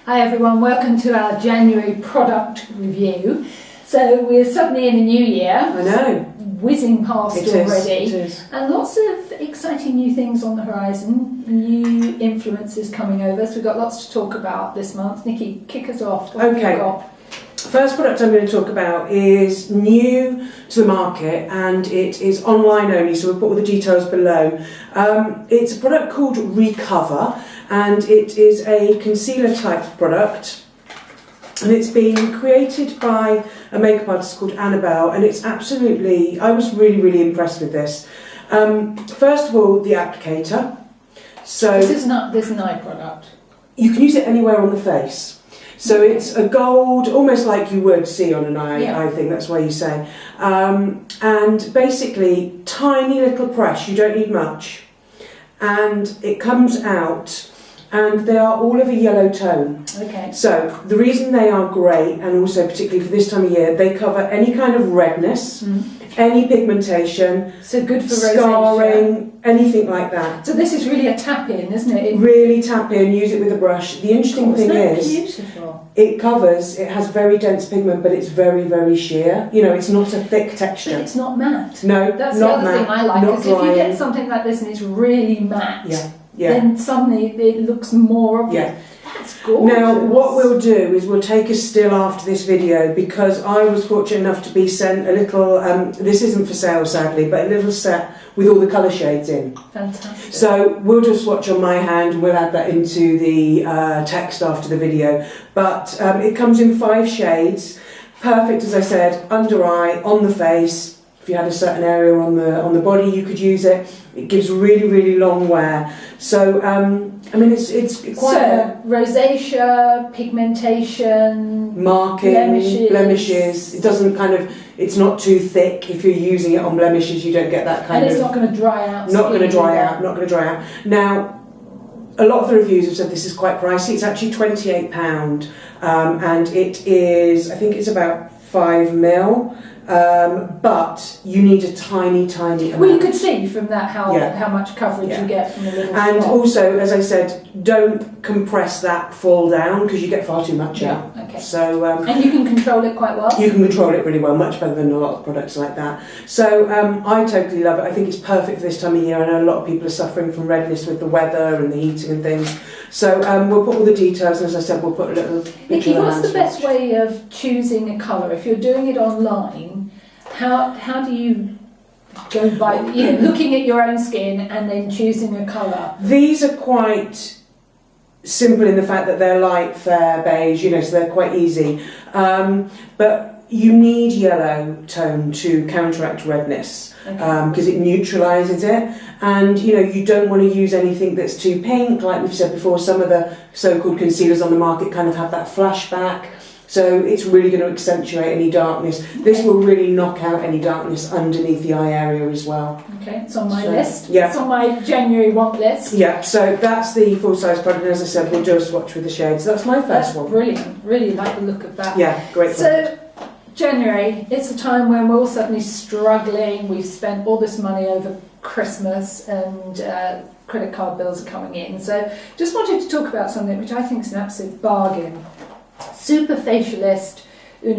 Hi everyone, welcome to our January product review. So we're suddenly in a new year. I know. Whizzing past already. It is. And lots of exciting new things on the horizon, new influences coming over. So we've got lots to talk about this month. Nikki, kick us off. What have you got? First product I'm going to talk about is new to the market and it is online only, so we'll put all the details below. It's a product called Recover and it is a concealer type product and it's been created by a makeup artist called Annabelle and it's absolutely, I was really impressed with this. First of all, the applicator. So this is an eye product. You can use it anywhere on the face. So it's a gold, almost like you would see on an eye, I think, that's why you say. And basically, tiny little press, you don't need much. And it comes out, and they are all of a yellow tone. Okay. So the reason they are great, and also particularly for this time of year, they cover any kind of redness, any pigmentation, so good for scarring, anything like that. So this is really a tap-in, isn't it? Really tap in, use it with a brush. The interesting thing is, beautiful? It has very dense pigment, but it's very sheer. You know, it's not a thick texture. But it's not matte. No, that's not the other matte, thing I like. Because if you get something like this and it's really matte, then suddenly it looks more obvious. Yeah. That's gorgeous. Now, what we'll do is we'll take a still after this video because I was fortunate enough to be sent a little, this isn't for sale sadly, but a little set with all the colour shades in. Fantastic. So we'll just swatch on my hand and we'll add that into the text after the video. But it comes in 5 shades, perfect as I said, under eye, on the face. If you had a certain area on the body, you could use it. It gives really long wear. So I mean, it's quite rosacea, pigmentation, marking, blemishes. It doesn't it's not too thick. If you're using it on blemishes, you don't get that kind of. And it's not going to dry out. Not going to dry out. Not going to dry out. Now, a lot of the reviews have said this is quite pricey. It's actually £28, and it is. I think it's about 5 ml. But you need a tiny amount. Well, you could see from that how much coverage you get from the little and spot. Also, as I said, don't compress that full down because you get far too much out. Okay. So and you can control it quite well. You can control it really well, much better than a lot of products like that. So I totally love it. I think it's perfect for this time of year. I know a lot of people are suffering from redness with the weather and the heating and things. So we'll put all the details, and as I said, we'll put a little picture. Nikki, what's the best way of choosing a colour? If you're doing it online, how do you go by looking at your own skin and then choosing a colour? These are quite simple in the fact that they're light, fair, beige, so they're quite easy. But you need yellow tone to counteract redness because it neutralises it. And you don't want to use anything that's too pink. Like we've said before, some of the so-called concealers on the market kind of have that flashback. So it's really going to accentuate any darkness. This will really knock out any darkness underneath the eye area as well. Okay, it's on my list. Yeah. It's on my January want list. Yeah, so that's the full-size product. And as I said, we'll do a swatch with the shades. That's my first one. Brilliant. Really like the look of that. Yeah, great. So January, it's a time when we're all suddenly struggling. We've spent all this money over Christmas and credit card bills are coming in. So just wanted to talk about something which I think is an absolute bargain. Super Facialist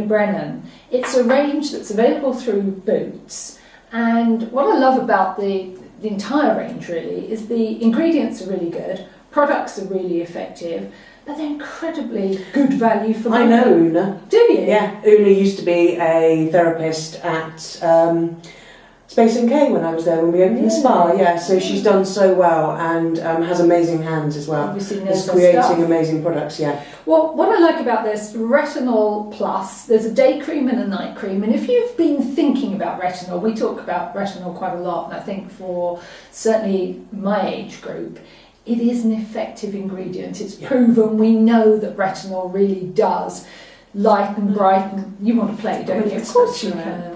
Brennan. It's a range that's available through Boots, and what I love about the entire range really is the ingredients are really good, products are really effective, but they're incredibly good value for money. I know Una. Do you? Yeah, Una used to be a therapist at Space NK when I was there when we opened the spa. So she's done so well and has amazing hands as well. Obviously knows Is creating amazing products. Well, what I like about this Retinol Plus, there's a day cream and a night cream, and if you've been thinking about retinol, we talk about retinol quite a lot, and I think for certainly my age group, it is an effective ingredient. It's proven. We know that retinol really does lighten, brighten. You want to play, don't you? Of course you can.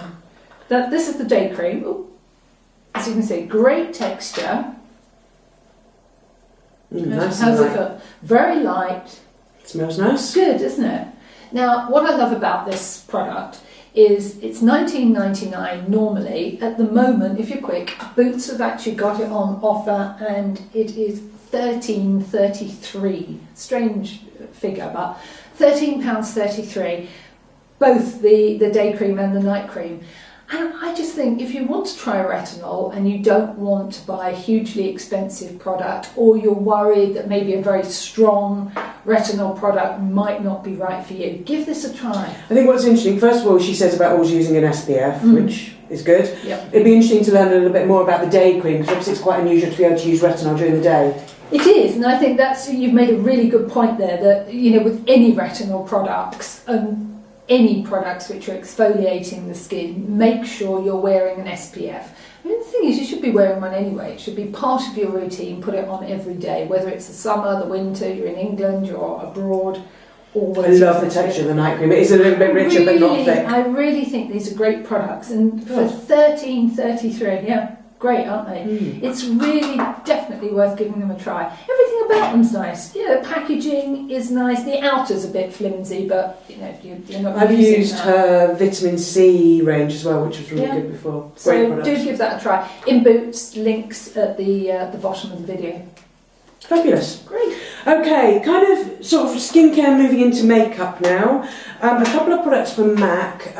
This is the day cream. Ooh. As you can see, great texture. Nice How's it feel? Very light. It smells nice. Good, isn't it? Now, what I love about this product is it's $19.99 normally. At the moment, if you're quick, Boots have actually got it on offer and it is $13.33. Strange figure, but £13.33, both the day cream and the night cream. And I just think if you want to try retinol and you don't want to buy a hugely expensive product, or you're worried that maybe a very strong retinol product might not be right for you, give this a try. I think what's interesting, first of all, she says about always using an SPF, which is good. Yep. It'd be interesting to learn a little bit more about the day cream, because obviously it's quite unusual to be able to use retinol during the day. It is, and I think you've made a really good point there, that with any retinol products and any products which are exfoliating the skin, make sure you're wearing an SPF. I mean, the thing is, you should be wearing one anyway. It should be part of your routine. Put it on every day, whether it's the summer, the winter, you're in England, you're abroad. Always. I love the texture of the night cream. It is a little bit richer, but not thick. I really think these are great products, and for $13.33, yeah, great, aren't they? It's really definitely worth giving them a try. Everything about them's nice. Yeah, the packaging is nice. The outer's a bit flimsy, but you're not. I've used her vitamin C range as well, which was really good before. So do give that a try. In Boots, links at the bottom of the video. Fabulous. Great. Okay, kind of sort of skincare, moving into makeup now. A couple of products from MAC,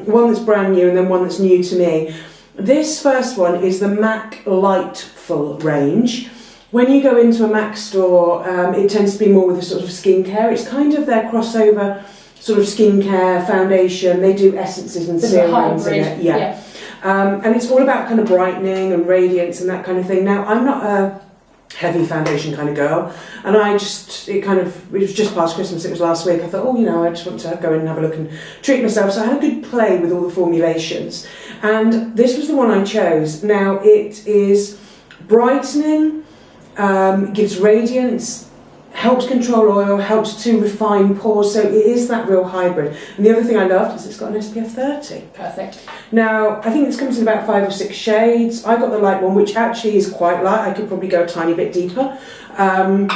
one that's brand new and then one that's new to me. This first one is the MAC Lightful range. When you go into a MAC store, it tends to be more with a sort of skincare. It's kind of their crossover sort of skincare foundation. They do essences and serums in it. Yeah. And it's all about kind of brightening and radiance and that kind of thing. Now, I'm not a heavy foundation kind of girl, and it was just past Christmas, it was last week, I thought, I just want to go in and have a look and treat myself, so I had a good play with all the formulations, and this was the one I chose. Now, it is brightening, gives radiance, helps control oil, helps to refine pores, so it is that real hybrid. And the other thing I loved is it's got an SPF 30. Perfect. Now, I think this comes in about 5 or 6 shades. I got the light one, which actually is quite light. I could probably go a tiny bit deeper. But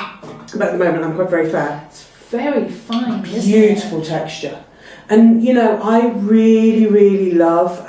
at the moment, I'm quite very fair. It's very fine, isn't it? Beautiful texture. And, I really, really love...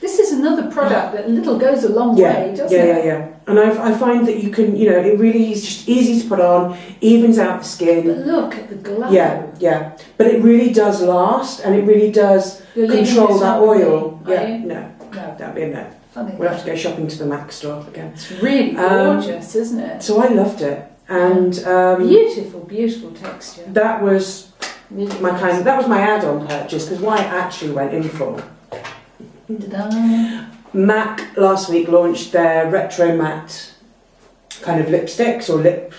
this is another product that goes a long way, doesn't it? Yeah. And I find that you can, it really is just easy to put on, evens out the skin. But look at the glow. Yeah. But it really does last, and it really does control that oil. No, that'd be a no. Funny. We'll have to go shopping to the MAC store again. It's really gorgeous, isn't it? So I loved it, and beautiful, beautiful texture. That was really that was my add-on purchase, because what I actually went in for. Ta-da. MAC last week launched their retro matte kind of lipsticks or lip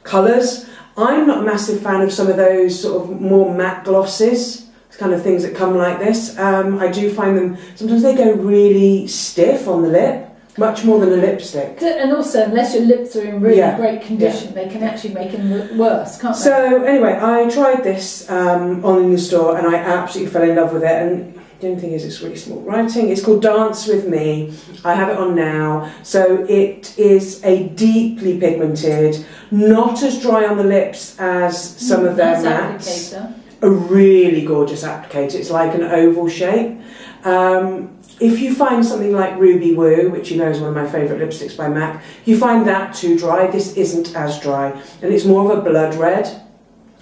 colours. I'm not a massive fan of some of those sort of more matte glosses, kind of things that come like this. I do find them, sometimes they go really stiff on the lip, much more than a lipstick. And also, unless your lips are in really great condition, they can actually make them look worse, can't they? So anyway, I tried this on in the store, and I absolutely fell in love with it. And the only thing is, it's really small writing. It's called Dance With Me. I have it on now. So it is a deeply pigmented, not as dry on the lips as some of their mattes. Applicator. A really gorgeous applicator. It's like an oval shape. If you find something like Ruby Woo, which is one of my favourite lipsticks by MAC, you find that too dry. This isn't as dry, and it's more of a blood red.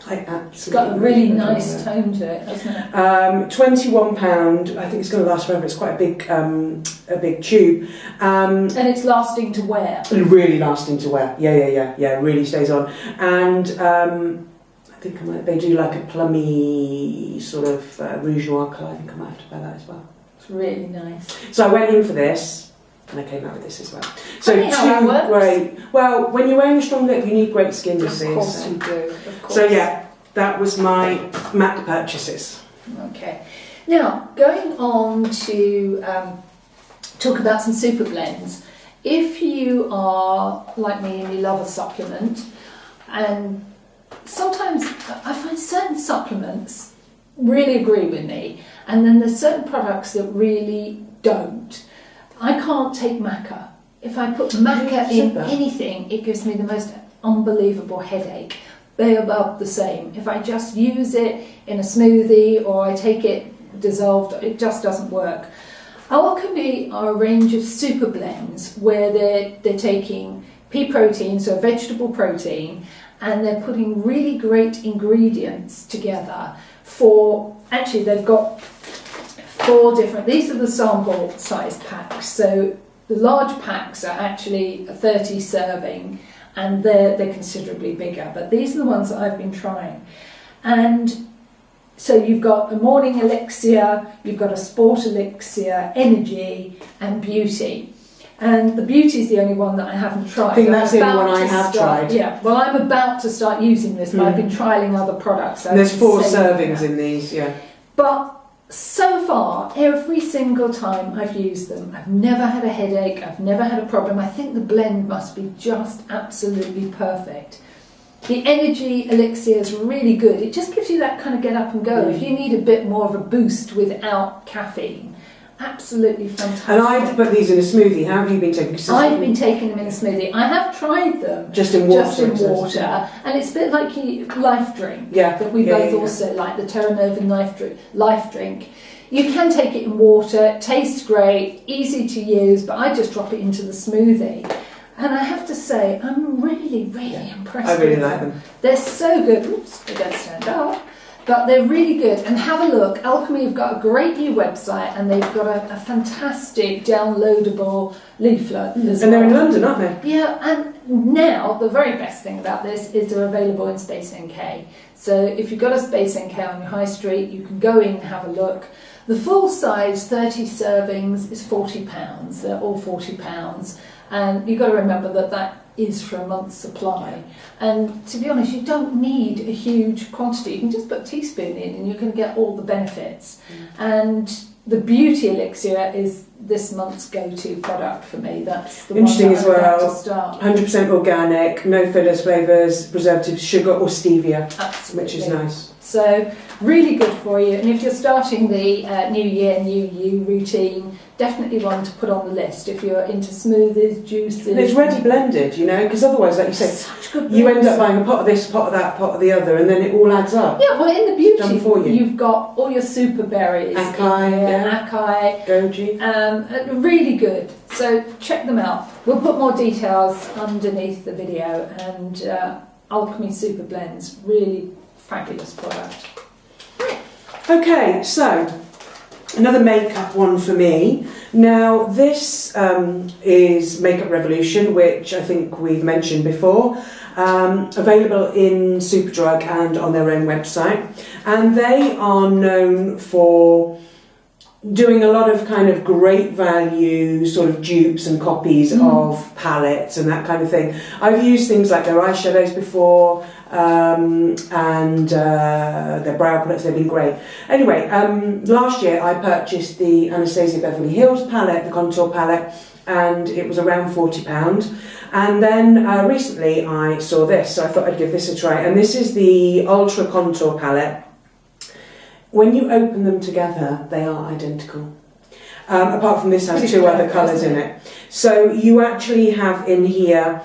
It's got a really nice tone to it, hasn't it? £21. I think it's going to last forever. It's quite a big tube. And it's lasting to wear. Really lasting to wear. Yeah. Really stays on. And I think they do like a plummy sort of rouge noir colour. I think I might have to buy that as well. It's really nice. So I went in for this, and I came out with this as well. So how that works. Great. Well, when you're wearing a strong lip, you need great skin, you see. Of course you do. Of course. So yeah, that was my MAC purchases. Okay. Now, going on to talk about some super blends. If you are like me and you love a supplement, and sometimes I find certain supplements really agree with me, and then there's certain products that really don't. I can't take maca. If I put maca in anything, it gives me the most unbelievable headache. They are both the same. If I just use it in a smoothie or I take it dissolved, it just doesn't work. Alchemy are a range of super blends where they're taking pea protein, so a vegetable protein, and they're putting really great ingredients together for, actually they've got 4 different, these are the sample size packs, so the large packs are actually a 30 serving, and they're considerably bigger, but these are the ones that I've been trying. And so you've got a morning elixir, you've got a sport elixir, energy and beauty. And the beauty is the only one that I haven't tried. I think that's the only one I have tried. Yeah, well, I'm about to start using this, but I've been trialling other products. So there's 4 servings in these, yeah. But so far, every single time I've used them, I've never had a headache, I've never had a problem. I think the blend must be just absolutely perfect. The energy elixir is really good. It just gives you that kind of get up and go. If you need a bit more of a boost without caffeine, absolutely fantastic. And I put these in a smoothie. How have you been taking? I've been taking them in a smoothie. I have tried them just in water, and it's a bit like your life drink that we both also like, the Terra Nova life drink. You can take it in water. It tastes great, easy to use, but I just drop it into the smoothie. And I have to say, I'm really, really impressed. I really like them. They're so good. Oops, they don't stand up. But they're really good. And have a look. Alchemy have got a great new website, and they've got a fantastic downloadable leaflet as well. And they're in London, aren't they? Yeah, and now the very best thing about this is they're available in Space NK. So if you've got a Space NK on your high street, you can go in and have a look. The full size 30 servings is £40. They're all £40. And you've got to remember that that is for a month's supply. And to be honest, you don't need a huge quantity. You can just put a teaspoon in and you're going to get all the benefits. And the beauty elixir is this month's go-to product for me. That's the interesting one as well. To start. 100% organic, no fillers, flavours, preservatives, sugar or stevia. Absolutely. Which is nice. So really good for you. And if you're starting the New Year, New You routine, definitely one to put on the list if you're into smoothies, juices. And it's ready blended, you know, because otherwise, like you say, such good you end up buying a pot of this, pot of that, pot of the other, and then it all adds up. Yeah, well, in the beauty, done for you. You've got all your super berries, acai, goji, really good. So check them out. We'll put more details underneath the video. And Alchemy Super Blends, really fabulous product. Okay, so another makeup one for me. Now this is Makeup Revolution, which I think we've mentioned before, available in Superdrug and on their own website, and they are known for doing a lot of kind of great value sort of dupes and copies of palettes and that kind of thing. I've used things like their eyeshadows before, and their brow palettes. They've been great. Anyway, last year I purchased the Anastasia Beverly Hills palette, the contour palette, and it was around £40. And then recently I saw this, so I thought I'd give this a try. And this is the Ultra Contour palette. When you open them together, they are identical. Apart from this has 2 other colours in it. So you actually have in here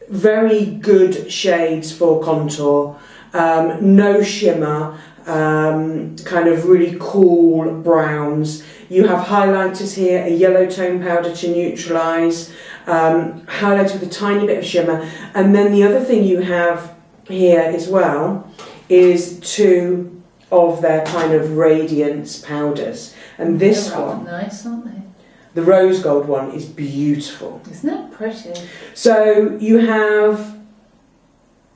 very good shades for contour, no shimmer, kind of really cool browns. You have highlighters here, a yellow tone powder to neutralise, highlighter with a tiny bit of shimmer. And then the other thing you have here as well is 2 of their kind of radiance powders. And this one, nice, aren't they? the rose gold one, is beautiful. Isn't that pretty? So you have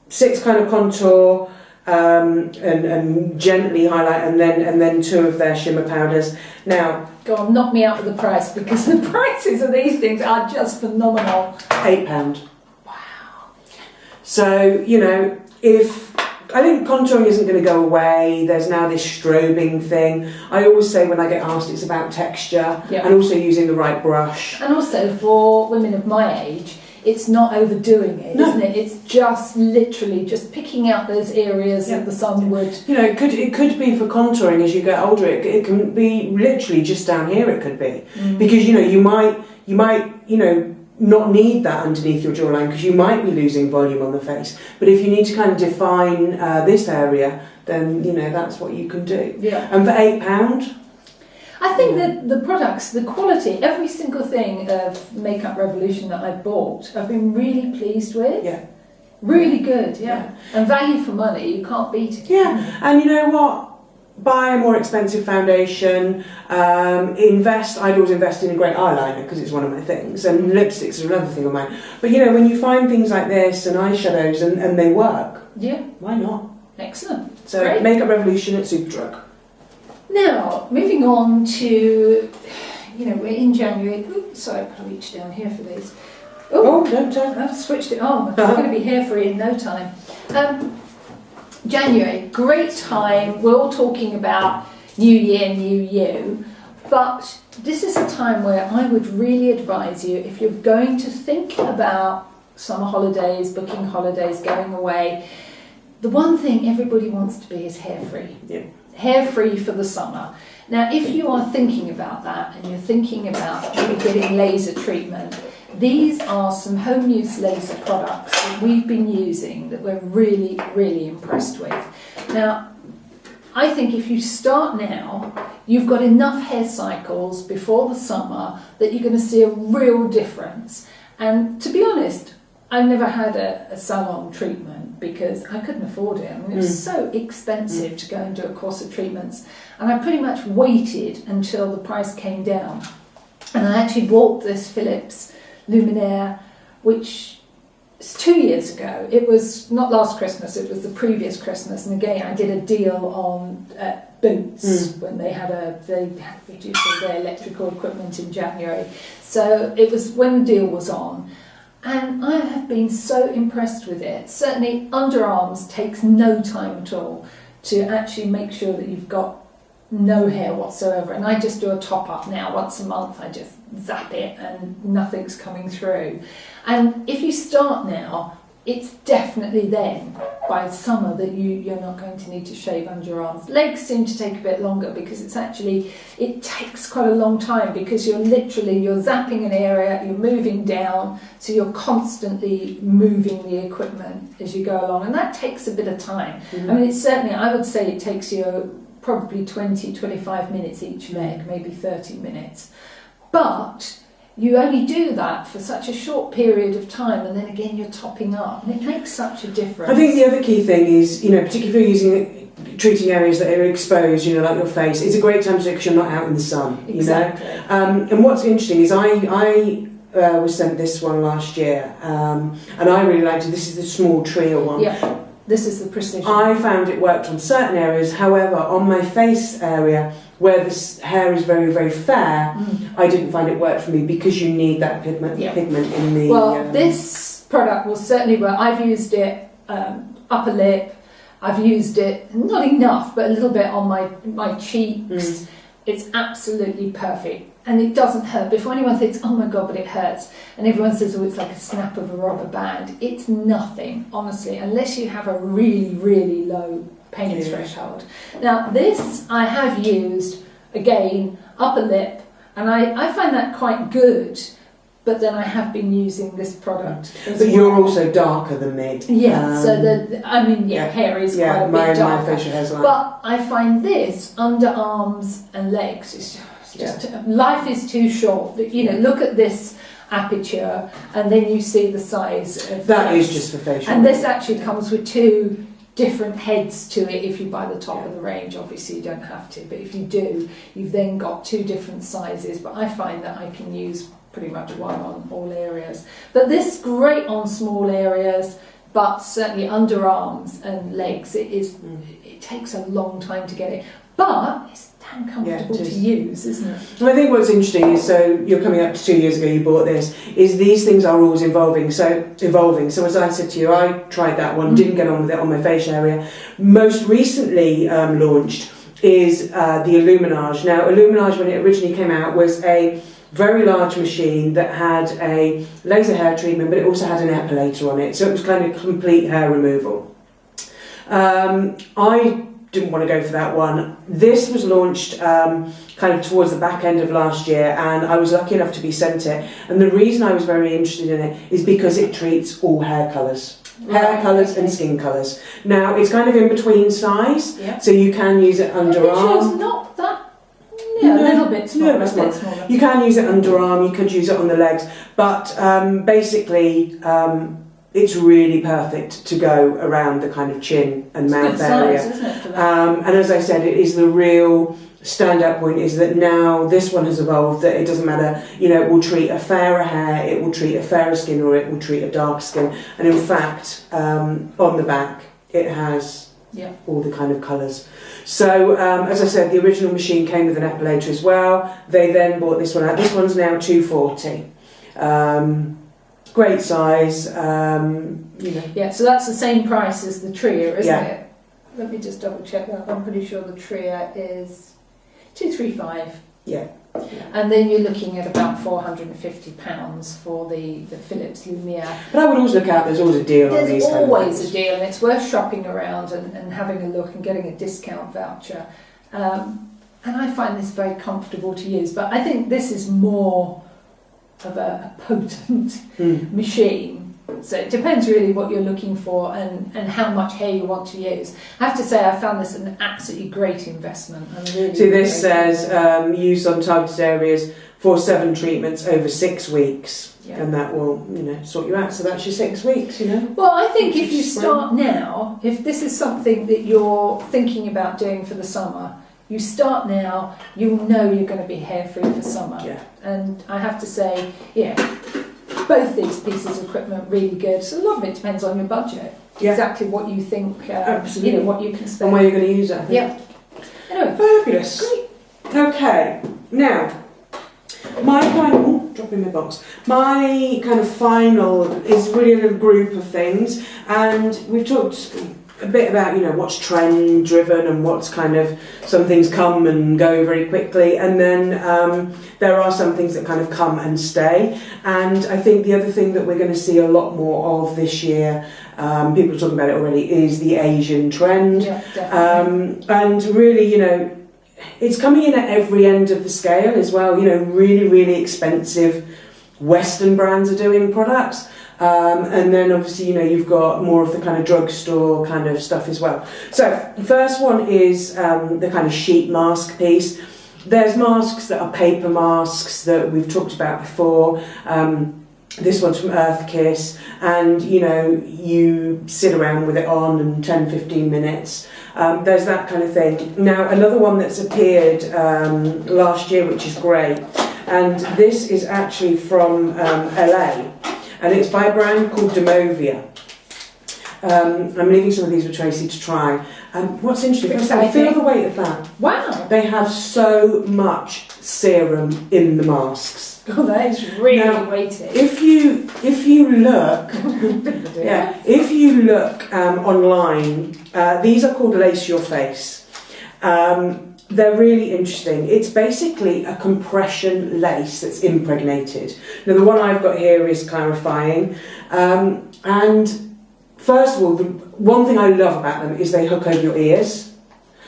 6 kind of contour and gently highlight, and then 2 of their shimmer powders. Now, go on, knock me out with the price, because the prices of these things are just phenomenal. £8. Wow. So, you know, I think contouring isn't going to go away. There's now this strobing thing. I always say when I get asked, it's about texture and also using the right brush. And also for women of my age, it's not overdoing it, isn't it? It's just literally just picking out those areas that the sun would... You know, it could be for contouring as you get older. It can be literally just down here, it could be. Because, you know, you might, you know, not need that underneath your jawline because you might be losing volume on the face. But if you need to kind of define this area, then, you know, that's what you can do. Yeah. And for £8... I think that the products, the quality, every single thing of Makeup Revolution that I've bought, I've been really pleased with. Yeah. Really good, and value for money, you can't beat it. Yeah, and you know what? Buy a more expensive foundation. I'd always invest in a great eyeliner because it's one of my things, and lipsticks are another thing of mine. But you know, when you find things like this and eyeshadows and they work, why not? Excellent. So Great. Makeup Revolution at Superdrug. Now, moving on to, we're in January. Oops, sorry, I've got to reach down here for these. Don't turn. I've switched it on. I'm going to be hair-free in no time. January, great time. We're all talking about New Year, New You. But this is a time where I would really advise you, if you're going to think about summer holidays, booking holidays, going away, the one thing everybody wants to be is hair-free. Yeah. Hair-free for the summer. Now, if you are thinking about that and you're thinking about maybe getting laser treatment, these are some home use laser products that we've been using that we're really, really impressed with. Now, I think if you start now, you've got enough hair cycles before the summer that you're going to see a real difference. And to be honest, I never had a salon treatment because I couldn't afford it. I mean, it was so expensive to go and do a course of treatments. And I pretty much waited until the price came down. And I actually bought this Philips Luminaire, which is 2 years ago. It was not last Christmas, it was the previous Christmas. And again, I did a deal on Boots when they had reduced all their electrical equipment in January. So it was when the deal was on. And I have been so impressed with it. Certainly underarms takes no time at all to actually make sure that you've got no hair whatsoever. And I just do a top up now once a month. I just zap it and nothing's coming through. And if you start now, it's definitely then by summer that you're not going to need to shave underarms. Legs seem to take a bit longer because it takes quite a long time because you're zapping an area, you're moving down, so you're constantly moving the equipment as you go along, and that takes a bit of time. I mean, I would say it takes you probably 20-25 minutes each leg, maybe 30 minutes. But you only do that for such a short period of time, and then again you're topping up, and it makes such a difference. I think the other key thing is, particularly if you're treating areas that are exposed, like your face, it's a great time to do it because you're not out in the sun. Exactly. And what's interesting is I was sent this one last year, and I really liked it. This is the small Tria one. Yeah. This is the precision. I found it worked on certain areas. However, on my face area, where the hair is very, very fair, I didn't find it worked for me because you need that pigment in the... Well, this product will certainly work. I've used it upper lip. I've used it, not enough, but a little bit on my cheeks. It's absolutely perfect. And it doesn't hurt. Before anyone thinks, oh my God, but it hurts, and everyone says, oh, it's like a snap of a rubber band. It's nothing, honestly, unless you have a really, really low pain threshold. Now, this I have used, again, upper lip, and I find that quite good, but then I have been using this product as But you're also darker than me. Yeah, so hair is quite a bit darker. My facial hair's like... But I find this, underarms and legs, it's just life is too short. Look at this aperture, and then you see the size of that is just for facial. And this actually comes with two different heads to it. If you buy the top of the range, obviously you don't have to, but if you do, you've then got two different sizes. But I find that I can use pretty much one on all areas. But this great on small areas, but certainly underarms and legs. It takes a long time to get it, but it's damn comfortable to use, isn't it? And I think what's interesting is, so you're coming up to 2 years ago you bought this, is these things are always evolving. So as I said to you, I tried that one, didn't get on with it on my facial area. Most recently launched is the Illuminage. Now, Illuminage, when it originally came out, was a very large machine that had a laser hair treatment, but it also had an epilator on it, so it was kind of complete hair removal. I didn't want to go for that one. This was launched kind of towards the back end of last year, and I was lucky enough to be sent it. And the reason I was very interested in it is because it treats all hair colours. Hair colours and skin colours. Now, it's kind of in between size, so you can use it underarm. It's not that... a little bit smaller. Smaller. You can use it underarm, you could use it on the legs, but basically it's really perfect to go around the kind of chin and mouth area. Size, isn't it, for that? And as I said, it is the real standout point is that now this one has evolved that it doesn't matter, you know, it will treat a fairer hair, it will treat a fairer skin, or it will treat a dark skin. And in fact, on the back, it has all the kind of colours. So, as I said, the original machine came with an epilator as well. They then bought this one out. This one's now $240. Great size, you know. Yeah, so that's the same price as the Tria, isn't it? Let me just double check that. I'm pretty sure the Tria is $235. Yeah. And then you're looking at about £450 for the Philips Luminaire. But I would always look out, there's always a deal on these. There's kind of always things. a deal, and it's worth shopping around and having a look and getting a discount voucher. And I find this very comfortable to use, but I think this is more of a potent machine. So it depends really what you're looking for and how much hair you want to use. I have to say I found this an absolutely great investment. Really, See, this says use on targeted areas for 7 treatments over 6 weeks, and that will, you know, sort you out. So that's your 6 weeks, you know. Well, I think if you start now, if this is something that you're thinking about doing for the summer, you start now, you'll know you're going to be hair free for summer. Yeah. And I have to say, both these pieces of equipment really good. So a lot of it depends on your budget. Yeah. Exactly what you think, Absolutely. you know, what you can spend. And where you're going to use it, I think. Yeah. Anyway, Fabulous. great. Okay, now, my final, dropping my box, my kind of final is really a little group of things, and we've talked a bit about, you know, what's trend driven and what's kind of, some things come and go very quickly, and then there are some things that kind of come and stay. And I think the other thing that we're going to see a lot more of this year, people are talking about it already, is the Asian trend. Yeah, definitely. And really, you know, it's coming in at every end of the scale as well. You know, really, really expensive Western brands are doing products. And then obviously, you know, you've got more of the kind of drugstore kind of stuff as well. So the first one is the kind of sheet mask piece. There's masks that are paper masks that we've talked about before. This one's from Earth Kiss, and you know, you sit around with it on in 10-15 minutes. There's that kind of thing. Now, another one that's appeared last year, which is great, and this is actually from LA. And it's by a brand called Dermovia. I'm leaving some of these with Tracey to try. What's interesting, I feel the weight of that. Wow. They have so much serum in the masks. Oh, that is really now, weighty. If you look, if you look online, these are called Lace Your Face. They're really interesting. It's basically a compression lace that's impregnated. Now, the one I've got here is clarifying. And first of all, the one thing I love about them is they hook over your ears.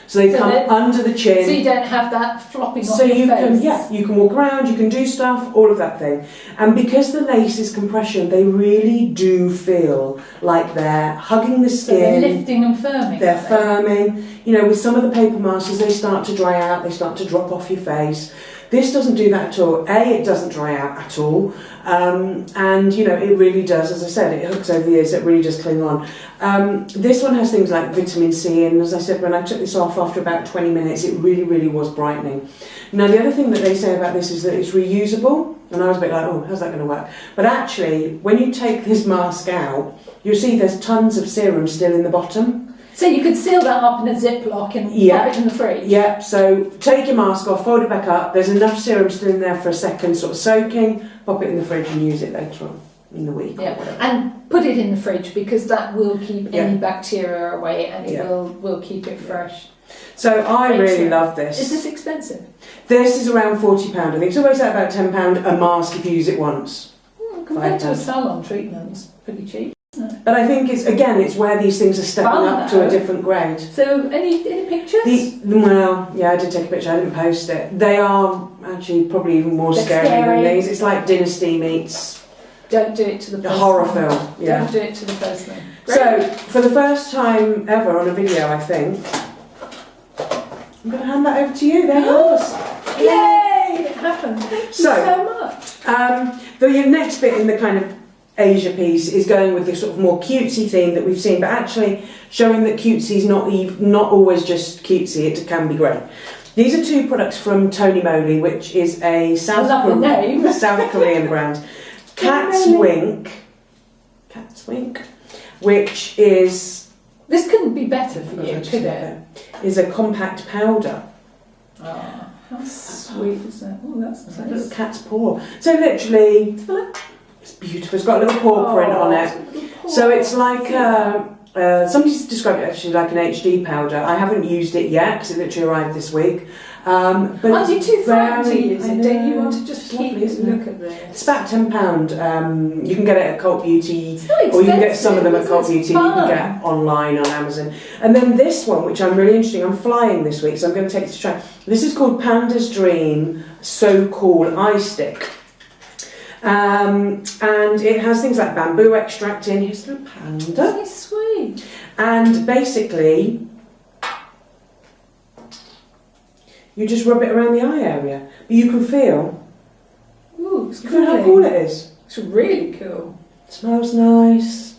So they come under the chin. So you don't have that flopping off so your you face. can, you can walk around, you can do stuff, all of that thing. And because the lace is compression, they really do feel like they're hugging the skin. So they're lifting and firming. They're firming. You know, with some of the paper masks, as they start to dry out, they start to drop off your face. This doesn't do that at all. It doesn't dry out at all. And, you know, it really does, as I said, it hooks over the ears, it really does cling on. This one has things like vitamin C, and as I said, when I took this off after about 20 minutes, it really, really was brightening. Now, the other thing that they say about this is that it's reusable, and I was a bit like, oh, how's that going to work? But actually, when you take this mask out, you'll see there's tons of serum still in the bottom. So you could seal that up in a Ziploc and pop it in the fridge? Yeah, so take your mask off, fold it back up, there's enough serum still in there for a second, sort of soaking, pop it in the fridge and use it later on in the week or whatever. And put it in the fridge because that will keep any bacteria away and it will keep it fresh. So I really love this. Is this expensive? This is around £40, I think. It's always at about £10 a mask if you use it once. Compared to a salon treatment, it's pretty cheap. But I think it's where these things are stepping up to a different grade. So any pictures? Well, yeah, I did take a picture. I didn't post it. They are actually probably even more scary than these. It's like Dynasty meets. Don't do it to the postman. A horror film. Yeah. Don't do it to the postman. So for the first time ever on a video, I think I'm going to hand that over to you. They're yours. Yay! It happened. Thank you so much. The next bit in the kind of Asia piece is going with this sort of more cutesy theme that we've seen, but actually showing that cutesy is not always just cutesy, it can be great. These are two products from Tony Moly, which is a South Korean brand. Cat's Wink, which is... This couldn't be better for you, could it? Is a compact powder. Oh, how sweet is that? Oh, that's nice. It's like a little cat's paw. So literally, it's beautiful. It's got a little paw print on it. So it's like, somebody's described it actually like an HD powder. I haven't used it yet because it literally arrived this week. But aren't you too frightened to use it? Don't you want to just keep it? Look at this. It's about £10. You can get it at Cult Beauty, or you can get some of them at Cult Beauty. You can get online on Amazon. And then this one, which I'm really interested in, I'm flying this week, so I'm going to take it to try. This is called Panda's Dream So Cool Eye Stick. And it has things like bamboo extract in. Here's a little panda. Very sweet. And basically, you just rub it around the eye area. But you can feel, how cool it is. It's really cool. It smells nice.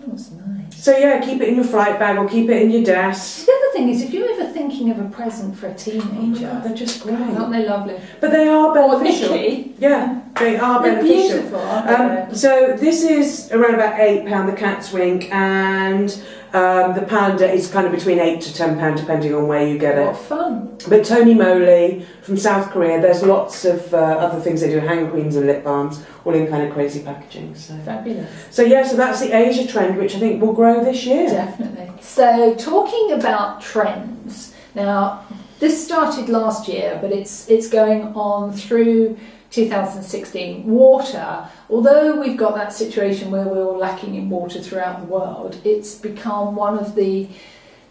Oh, it's nice. So yeah, keep it in your flight bag or keep it in your desk. The other thing is, if you're ever thinking of a present for a teenager, they're just great. Aren't they lovely? But they are beneficial. Nikki. Yeah, they are They're beneficial. beautiful, aren't they? So this is around about £8, the Cat's Wink, and the Panda is kind of between £8 to £10 depending on where you get it. What fun. But Tony Moly from South Korea, there's lots of other things they do, hand creams and lip balms, all in kind of crazy packaging. So fabulous. So yeah, so that's the Asia trend, which I think will grow this year. Definitely. So talking about trends, now this started last year, but it's going on through 2016. Water, although we've got that situation where we're all lacking in water throughout the world, it's become one of the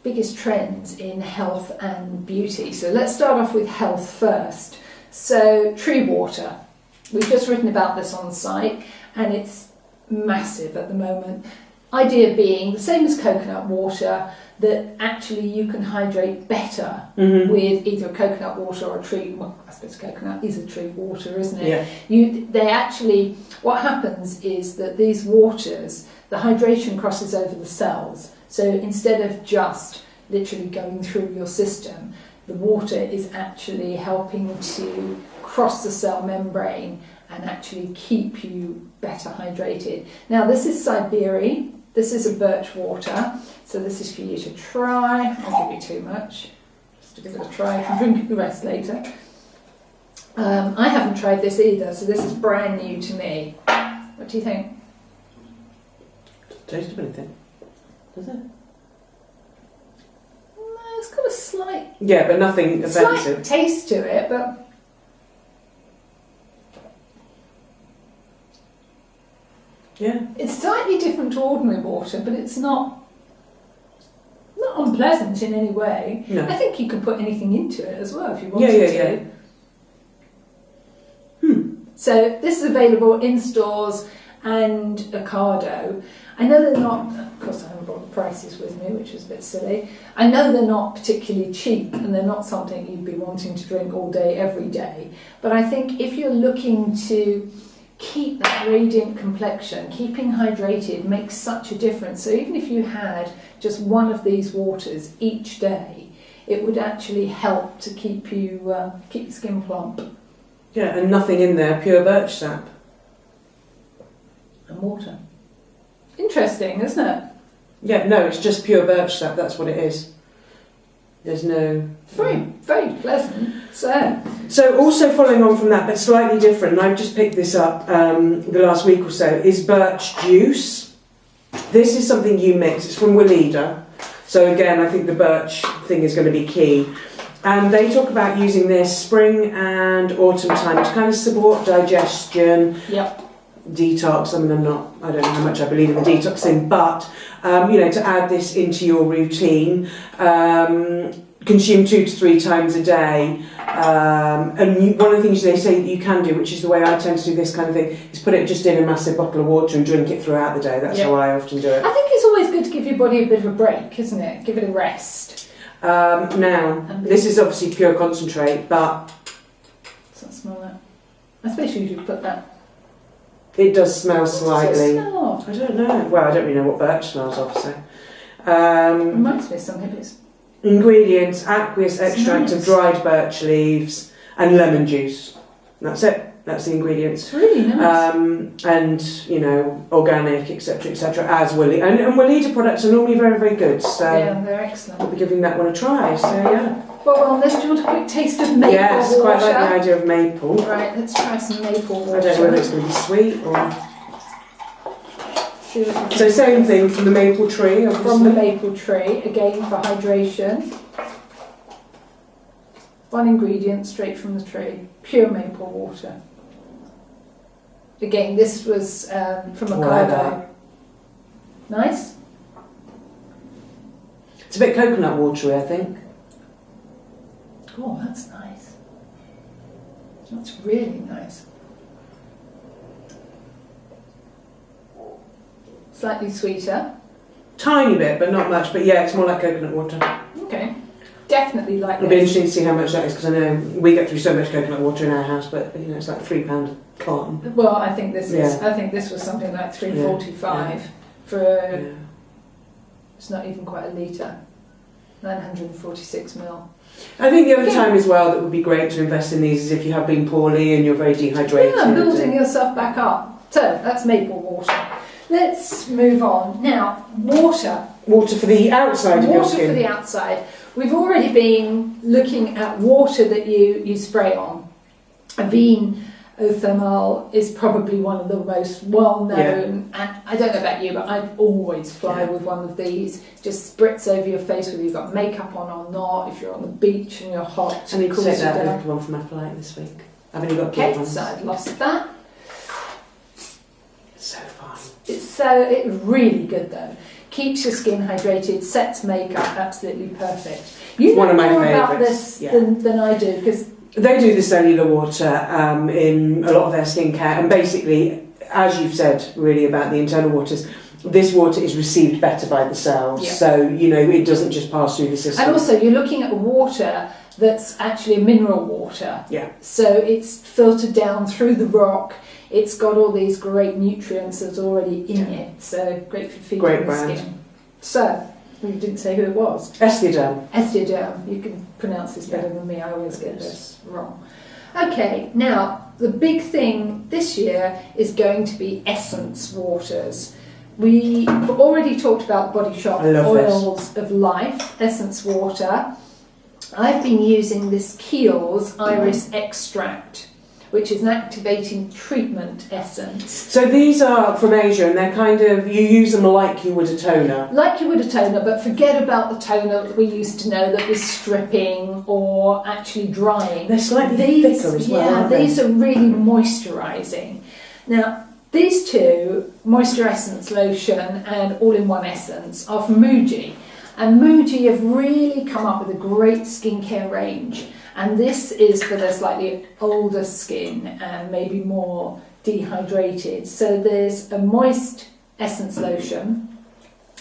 biggest trends in health and beauty. So let's start off with health first. So tree water, we've just written about this on the site, and it's massive at the moment. Idea being the same as coconut water, that actually you can hydrate better with either coconut water or a tree. Well, I suppose coconut is a tree water, isn't it? Yeah. They actually, what happens is that these waters, the hydration crosses over the cells. So instead of just literally going through your system, the water is actually helping to cross the cell membrane and actually keep you better hydrated. Now this is Siberia. This is a birch water, so this is for you to try. I won't give you too much, just to give it a try. You can drink the rest later. I haven't tried this either, so this is brand new to me. What do you think? Doesn't taste of anything, does it? No, it's got a slight... Yeah, but nothing offensive. Slight taste to it, but... Yeah. It's slightly different to ordinary water, but it's not unpleasant in any way. No. I think you could put anything into it as well if you wanted to. So this is available in stores and Ocado. I know they're not, of course I haven't brought the prices with me, which is a bit silly. I know they're not particularly cheap and they're not something you'd be wanting to drink all day, every day. But I think if you're looking to keep that radiant complexion, keeping hydrated makes such a difference. So even if you had just one of these waters each day, it would actually help to keep your skin plump. Yeah, and nothing in there, pure birch sap. And water. Interesting, isn't it? Yeah, no, it's just pure birch sap, that's what it is. There's no... Very, very pleasant. So also following on from that, but slightly different, and I've just picked this up the last week or so, is Birch Juice. This is something you mix, it's from Weleda. So again, I think the birch thing is going to be key. And they talk about using this spring and autumn time to kind of support digestion, detox. I mean, I don't know how much I believe in the detox thing, but to add this into your routine. Consume 2 to 3 times a day, and one of the things they say that you can do, which is the way I tend to do this kind of thing, is put it just in a massive bottle of water and drink it throughout the day. That's how I often do it. I think it's always good to give your body a bit of a break, isn't it? Give it a rest. Now, this is obviously pure concentrate, but... Does that smell that? I suppose you should put that It does smell slightly. What does it smell? I don't know. Well, I don't really know what birch smells of, so. Reminds me of some hippies. Ingredients: aqueous extract of nice. dried birch leaves and lemon juice. That's it. That's the ingredients. It's really nice. And, you know, organic, etc., as Willie. And Willita products are normally very, very good. So Yeah, they're excellent. I'll be giving that one a try. So, yeah. Well, on this, do you want a quick taste of maple Yes, water? quite like the idea of maple. Right, let's try some maple water. I don't know whether it's going to be sweet or... See what you So think. same thing from the maple tree, obviously. From the maple tree, again for hydration. One ingredient straight from the tree, pure maple water. Again, this was from a I like cargo. Nice? It's a bit coconut watery, I think. Oh, that's nice. That's really nice. Slightly sweeter. Tiny bit, but not much. But yeah, it's more like coconut water. Okay. Definitely like It'll be this. interesting to see how much that is, because I know we get through so much coconut water in our house, but you know it's like £3 a carton. Well, I think this is. Yeah. I think this was something like £3.45 Yeah. for. Yeah. It's not even quite a litre. 946 ml. I think the other Yeah. time as well that would be great to invest in these is if you have been poorly and you're very dehydrated. Yeah, building yourself back up. So that's maple water. Let's move on now. Water. Water for the outside of your Water skin. for the outside. We've already been looking at water that you spray on. Avene Othermal is probably one of the most well-known, and I don't know about you, but I'd always fly with one of these. Just spritz over your face whether you've got makeup on or not, if you're on the beach and you're hot. I need to cools take you that down. little one for my flight this week. I've only got Okay, good ones. so I've lost that. It's so fun. It's really good though. Keeps your skin hydrated, sets makeup absolutely perfect. You know One of my more about favourites, this yeah. than I do, because They do the cellular water in a lot of their skincare, and basically, as you've said, really about the internal waters, this water is received better by the cells, Yeah. so you know it doesn't just pass through the system. and also you're looking at water that's actually a mineral water. Yeah. So it's filtered down through the rock. It's got all these great nutrients that's already in it. So great for feeding Great the brand. skin. So we didn't say who it was. Esthederm. Esthederm. You can pronounce this better than me. I always get this wrong. Okay, now the big thing this year is going to be essence waters. We've already talked about Body Shop I love Oils of Life Essence Water. I've been using this Kiehl's Iris Extract, which is an activating treatment essence. So these are from Asia, and they're kind of, you use them like you would a toner. Like you would a toner, but forget about the toner that we used to know that was stripping or actually drying. They're slightly thicker as well, Yeah, aren't they? these are really moisturising. Now, these two, Moisture Essence Lotion and All-in-One Essence, are from Muji. And Muji have really come up with a great skincare range. And this is for the slightly older skin and maybe more dehydrated. So there's a moist essence lotion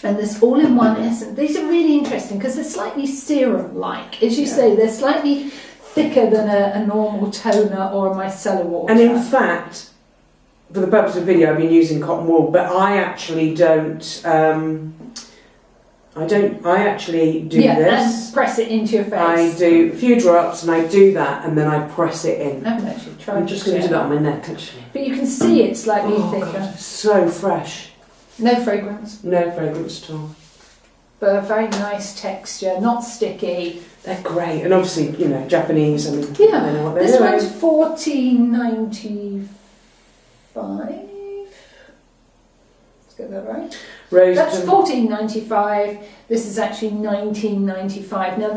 and this all-in-one essence. These are really interesting because they're slightly serum-like. As you say, they're slightly thicker than a normal toner or a micellar water. And in fact, for the purpose of video, I've been using cotton wool, but I actually don't. I actually do this. And press it into your face. I do a few drops, and I do that, and then I press it in. I haven't actually tried I'm just going to do that on my neck, actually. But you can see it's slightly thicker. God, it's so fresh. No fragrance, No fragrance at all. but a very nice texture, not sticky. They're great, and obviously, you know, Japanese. I mean, Yeah, they know what they're this doing. one's $14.95. Let's get that right. Rose. That's $14.95. This is actually $19.95. Now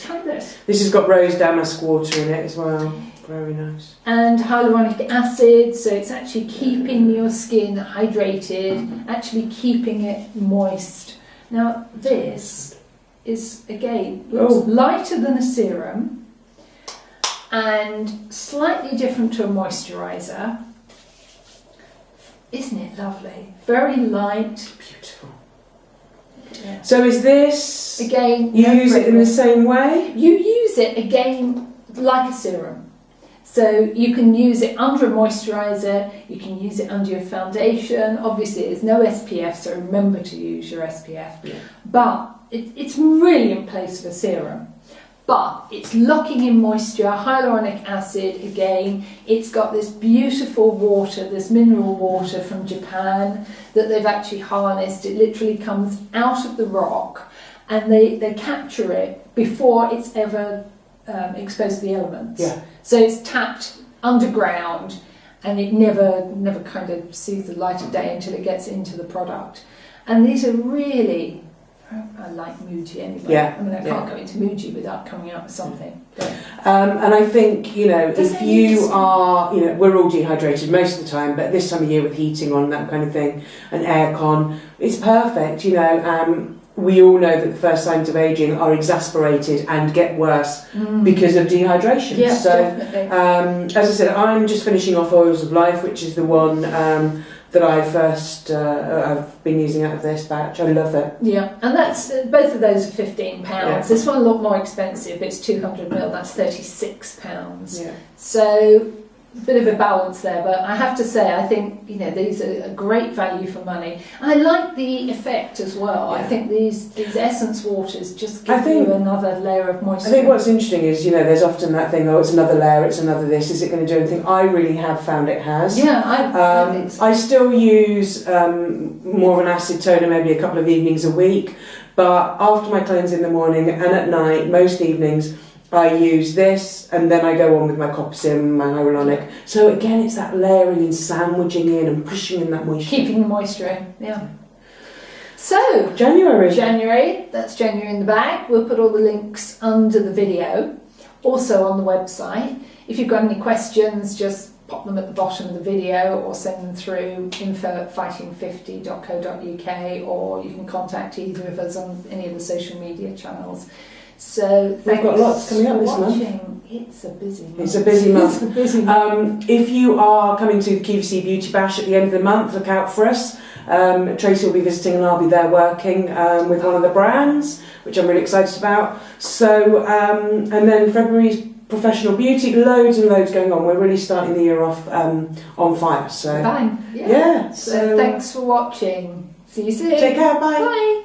try this. This has got rose damask water in it as well. Very nice. And hyaluronic acid, so it's actually keeping your skin hydrated, actually keeping it moist. Now this is, again, looks lighter than a serum and slightly different to a moisturiser. Isn't it lovely? Very light. Beautiful. Yeah. So is this, Again, you no use it in the fragrance. same way? You use it again like a serum. So you can use it under a moisturiser, you can use it under your foundation. Obviously there's no SPF, so remember to use your SPF. Yeah. But it's really in place of a serum. But it's locking in moisture, hyaluronic acid again. It's got this beautiful water, this mineral water from Japan that they've actually harnessed. It literally comes out of the rock and they capture it before it's ever exposed to the elements. Yeah. So it's tapped underground and it never kind of sees the light of day until it gets into the product. And these are really... I like Muji anyway. Yeah, I mean, I can't go into Muji without coming out with something. And I think, you know, Does if it you use- are, you know, we're all dehydrated most of the time, but this time of year with heating on, that kind of thing, and aircon, it's perfect, you know. We all know that the first signs of ageing are exasperated and get worse because of dehydration. Yeah, so, definitely. as I said, I'm just finishing off Oils of Life, which is the one that I've been using out of this batch. I love it. Yeah, and that's both of those are £15. Yeah. This one a lot more expensive, but it's 200ml. That's £36. Yeah. So a bit of a balance there, but I have to say, I think, you know, these are a great value for money. And I like the effect as well. Yeah. I think these essence waters just give you another layer of moisture. I think what's interesting is, you know, there's often that thing, oh, it's another layer, it's another this, is it going to do anything? I really have found it has. Yeah, I think so. I still use more of an acid toner maybe a couple of evenings a week, but after my cleanse in the morning and at night, most evenings, I use this and then I go on with my Copasim, my hyaluronic. So again, it's that layering and sandwiching in and pushing in that moisture. Keeping the moisture in, yeah. So, January, that's January in the bag. We'll put all the links under the video, also on the website. If you've got any questions, just pop them at the bottom of the video or send them through info@fighting50.co.uk, or you can contact either of us on any of the social media channels. So we've got lots coming up this month. It's a busy month. It's a busy month. It's a busy month. If you are coming to the QVC Beauty Bash at the end of the month, look out for us. Tracey will be visiting and I'll be there working with one of the brands, which I'm really excited about. So, and then February's Professional Beauty, loads and loads going on. We're really starting the year off on fire. So, Bang. yeah. So thanks for watching. See you soon. Take care. Bye. Bye.